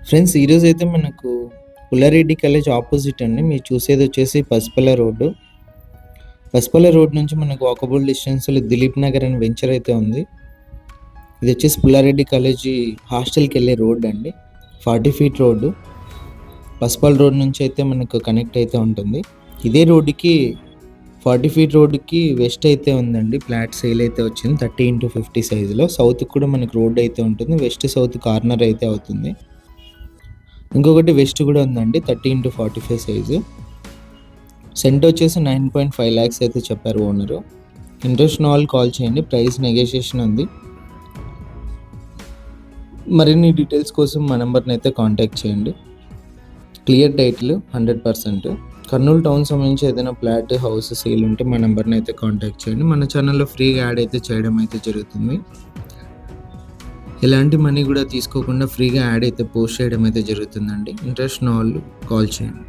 Friends, ఈరోజు అయితే మనకు పుల్లారెడ్డి కాలేజ్ ఆపోజిట్ అండి. మీరు చూసేది వచ్చేసి పసిపల్ల రోడ్డు. పసిపల్ల రోడ్ నుంచి మనకు వాకబుల్ డిస్టెన్స్లో దిలీప్ నగర్ అని వెంచర్ అయితే ఉంది. ఇది వచ్చేసి పుల్లారెడ్డి కాలేజీ హాస్టల్కి వెళ్ళే రోడ్ అండి. 40 ఫీట్ రోడ్డు. పసిపల్ల రోడ్ నుంచి అయితే మనకు కనెక్ట్ అయితే ఉంటుంది. ఇదే రోడ్డుకి 40 ఫీట్ రోడ్డుకి వెస్ట్ అయితే ఉందండి. ఫ్లాట్ సేల్ అయితే వచ్చింది 30x50 సైజులో. సౌత్కి కూడా మనకు రోడ్ అయితే ఉంటుంది. వెస్ట్ సౌత్ కార్నర్ అయితే అవుతుంది. ఇంకొకటి వెస్ట్ కూడా ఉందండి 30x45 సైజు. సెంట్ వచ్చేసి 9.5 lakhs అయితే చెప్పారు ఓనరు. ఇంట్రెస్ట్ ఉన్న వాళ్ళు కాల్ చేయండి. ప్రైస్ నెగోషియేషన్ ఉంది. మరిన్ని డీటెయిల్స్ కోసం మా నెంబర్ని అయితే కాంటాక్ట్ చేయండి. Clear title 100%. కర్నూలు టౌన్ సంబంధించి ఏదైనా ఫ్లాట్ హౌస్ సేల్ ఉంటే మా నెంబర్ని అయితే కాంటాక్ట్ చేయండి. మన ఛానల్లో ఫ్రీగా యాడ్ అయితే చేయడం అయితే జరుగుతుంది. ఎలాంటి మనీ కూడా తీసుకోకుండా ఫ్రీగా యాడ్ అయితే పోస్ట్ చేయడం అయితే జరుగుతుందండి. ఇంట్రెస్ట్ ఉన్న వాళ్ళు కాల్ చేయండి.